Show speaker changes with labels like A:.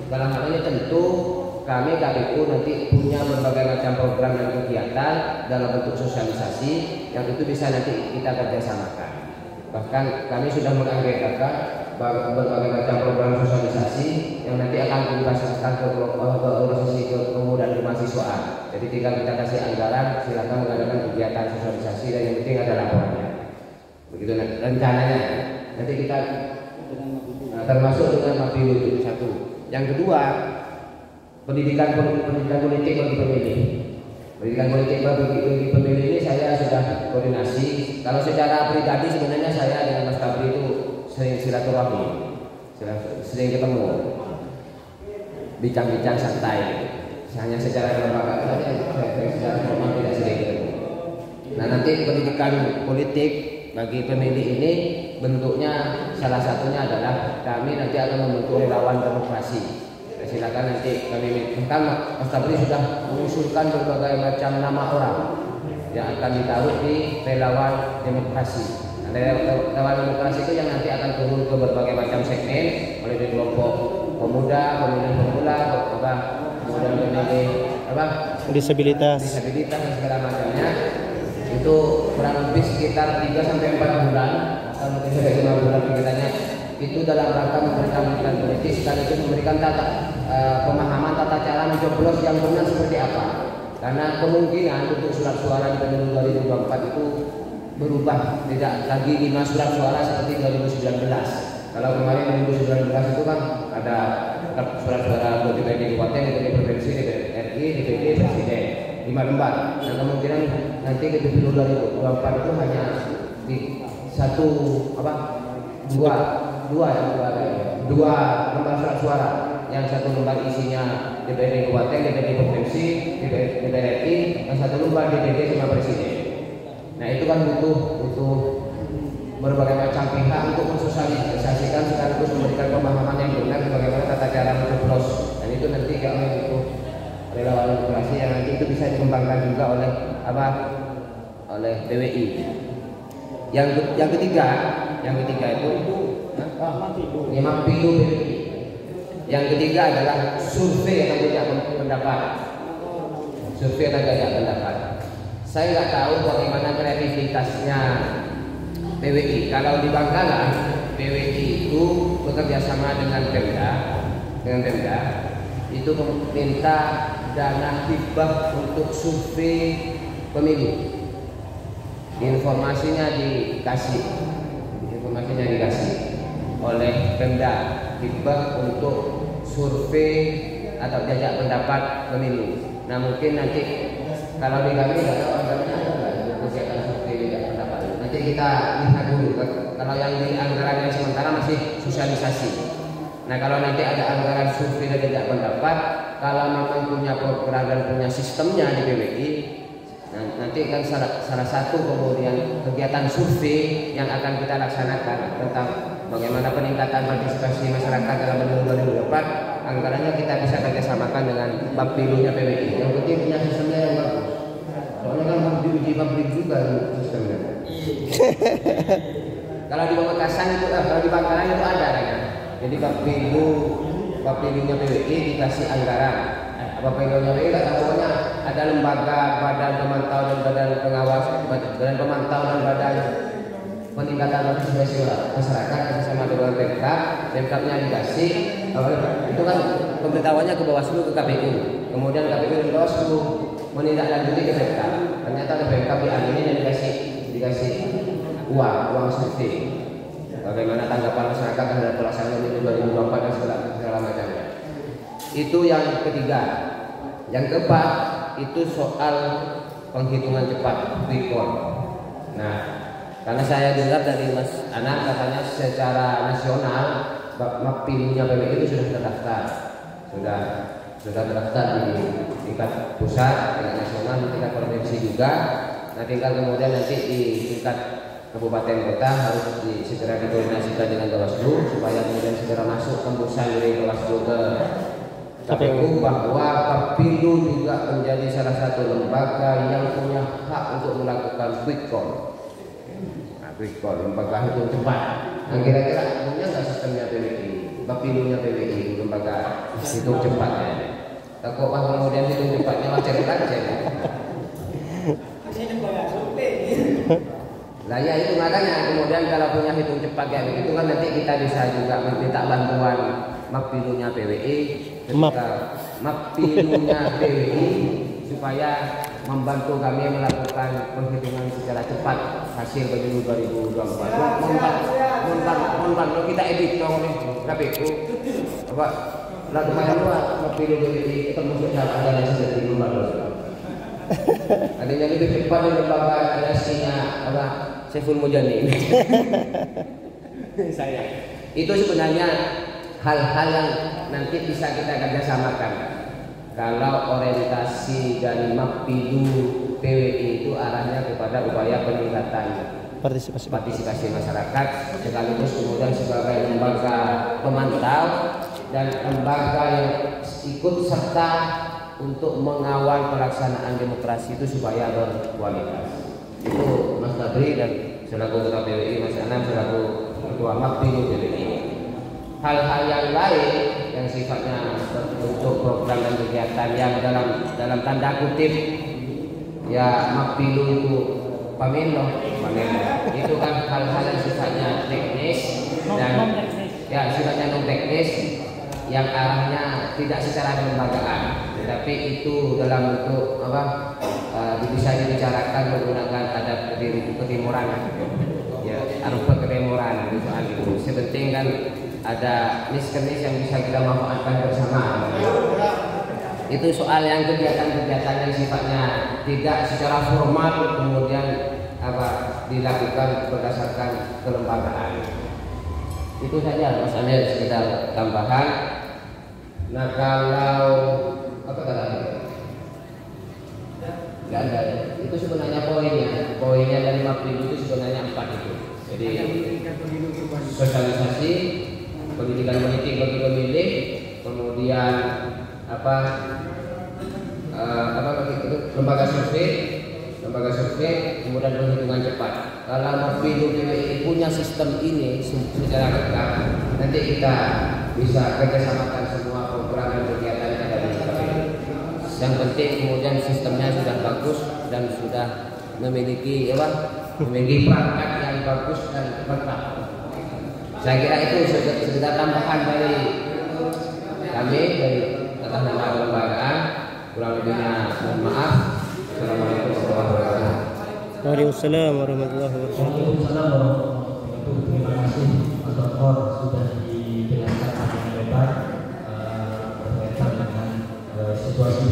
A: Dalam hal ini tentu kami KPU nanti punya berbagai macam program dan kegiatan dalam bentuk sosialisasi yang itu bisa nanti kita kerjasamakan. Bahkan kami sudah menganggarkan berbagai macam program sosialisasi yang nanti akan dipasarkan ke organisasi kemudahan kemahasiswaan. Jadi tinggal kita kasih anggaran, silakan mengadakan kegiatan sosialisasi dan yang penting ada laporannya. Begitu rencananya. Nanti kita termasuk dengan Mapilu itu satu. Yang kedua, pendidikan politik bagi pemilih. Pendidikan politik bagi pemilih ini saya sudah koordinasi. Kalau secara pribadi sebenarnya saya dengan Mas Fabri itu sering silaturahmi, sering ketemu, bincang-bincang santai. Hanya secara kelembagaan saja saya secara formal tidak sering ketemu. Nah nanti pendidikan politik bagi pemilih ini bentuknya salah satunya adalah kami nanti akan membentuk relawan demokrasi. Silakan nanti kami tentang Mas Tabri sudah mengusulkan berbagai macam nama orang yang akan ditaruh di relawan demokrasi. Nah, relawan demokrasi itu yang nanti akan turun ke berbagai macam segmen, mulai dari kelompok pemuda, pemilih pemula, kemudian pemilih disabilitas dan segala macamnya. Itu kurang lebih sekitar 3 sampai 4 bulan atau mungkin sampai 5 bulan kegiatannya itu dalam rangka memberikan pendidikan politik sekaligus memberikan pemahaman tata cara mencoblos yang benar seperti apa. Karena kemungkinan untuk surat suara di pemilu 2024 itu berubah, tidak lagi 5 surat suara seperti 2019. Kalau kemarin 2019 itu kan ada surat suara DPD Kabupaten, DPD Provinsi, DPD RI, DPD Presiden. 5 lembar. Nah kemungkinan nanti di pemilu 2024 itu hanya di dua lembar surat suara. Yang satu lembar isinya DPD Kabupaten, DPD Provinsi, DPD RI, yang satu lembar DPD sama Presiden. Nah itu kan butuh berbagai macam pihak untuk mensosialisasikan sekaligus memberikan pemahaman yang benar bagaimana tata cara mencoblos. Dan itu nanti kami butuh relawan demokrasi yang nanti itu bisa dikembangkan juga oleh PWI. Yang ketiga itu Mapilu PWI. Yang ketiga adalah survei atau jajak pendapat. Saya nggak tahu bagaimana kreativitasnya PWI. Kalau di Bangkalan, PWI itu bekerja sama dengan Pemda, itu meminta dana hibah untuk survei pemilu. Informasinya dikasih oleh Pemda, hibah untuk survei atau jajak pendapat pemilu. Nah mungkin nanti kalau di kami nggak tahu anggarannya ada nggak kegiatan survei jajak pendapat. Nanti kita lihat dulu. Kalau yang di anggaran yang sementara masih sosialisasi. Nah kalau nanti ada anggaran survei dan jajak pendapat, kalau memang punya program dan punya sistemnya di PWI, nanti kan salah satu kemudian kegiatan survei yang akan kita laksanakan tentang bagaimana peningkatan partisipasi masyarakat dalam pemilu 2024, anggarannya kita bisa kerjasamakan dengan Bapilunya PWI. Yang penting punya sistemnya yang bagus. Soalnya kan diuji pabrik juga sistemnya. Kalau di Pamekasan itu, kalau di Bangkalan itu ada kan. Jadi Bapilunya PWI dikasih anggaran. Bapilunya PWI pokoknya ada lembaga, badan pemantau dan badan pengawas, badan pemantau dan badan peningkatan partisipasi masyarakat bersama dengan Pemkab-nya dikasih. Itu kan pemberitahuannya ke Bawaslu, ke KPU. Kemudian KPU dan Bawaslu menindaklanjuti ke Pemkab. Ternyata ada Pemkab diamini dan dikasih uang survei. Bagaimana tanggapan masyarakat terhadap pelaksanaan pemilu 2024 dan segala macamnya. Itu yang ketiga. Yang keempat itu soal penghitungan cepat quick count. Nah, karena saya dengar dari Mas Anak katanya secara nasional Mapilunya PWI itu sudah terdaftar di tingkat pusat, tingkat nasional, di tingkat provinsi juga. Nah, tinggal kemudian nanti di tingkat kabupaten kota harus segera dikoordinasikan dengan Bawaslu supaya kemudian segera masuk tembusan dari Bawaslu ke KPU bahwa Bapilu juga menjadi salah satu lembaga yang punya hak untuk melakukan quick count. Quick count, lembaga hitung cepat. Nah kira-kira punya nggak sistemnya PWI? Bapilunya PWI, lembaga hitung cepatnya. Takut kemudian hitung cepatnya macam aja. Lah ya itu makanya kemudian kalau punya hitung cepat kayak begitu kan nanti kita bisa juga minta bantuan Mapilunya PWI ketika Mapilunya PWI supaya membantu kami melakukan penghitungan secara cepat hasil pemilu 2024. Mohon kita edit dong nih KPU. Apa? Lah kemarin Mapilu PWI termasuk ada yang sudah dibuat. Adanya lebih cepat dari lembaga kreasinya apa Saiful Mujani. Saya itu sebenarnya hal-hal yang nanti bisa kita kerjasamakan kalau orientasi dari Mapilu PWI itu arahnya kepada upaya peningkatan partisipasi masyarakat sekaligus kemudian sebagai lembaga pemantau dan lembaga yang ikut serta untuk mengawal pelaksanaan demokrasi itu supaya berkualitas. Itu Mas Badri dan selaku Ketua PWI, Mas Anam selaku Ketua Mapilu PWI. Hal-hal yang lain yang sifatnya bentuk program dan kegiatan yang dalam tanda kutip ya Mapilu itu pamelo itu kan hal-hal yang sifatnya teknis dan ya sifatnya non teknis yang arahnya tidak secara kelembagaan, tetapi itu dalam bentuk apa bisa dibicarakan menggunakan adat ketimuran, ya arupa ketimuran soal itu. Sepenting kan ada kenis yang bisa kita manfaatkan bersama. Itu soal yang kegiatan-kegiatan yang sifatnya tidak secara formal kemudian apa dilakukan berdasarkan kelembagaan. Itu saja Mas Anil sekedar tambahan. Nah kalau apa katanya? Nggak ada ya. Itu sebenarnya poinnya dari Mapilu itu sebenarnya 4 itu. Jadi sosialisasi, pendidikan politik bagi pemilih, kemudian apa itu lembaga survei, kemudian penghitungan cepat. Kalau Mapilu PWI punya sistem ini secara lengkap, nanti kita bisa kerjasamakan semua program dan kegiatan yang ada di KPU. Yang penting kemudian sistemnya sudah bagus dan sudah memiliki perangkat yang bagus dan lengkap. Saya kira itu sekedar tambahan dari kami dari atas nama kelembagaan. Kurang lebihnya mohon maaf. Assalamualaikum warahmatullahi wabarakatuh.
B: Waalaikumsalam warahmatullahi wabarakatuh.
C: Terima kasih Mas Doktor sudah dijelaskan dengan lebar berkaitan dengan situasi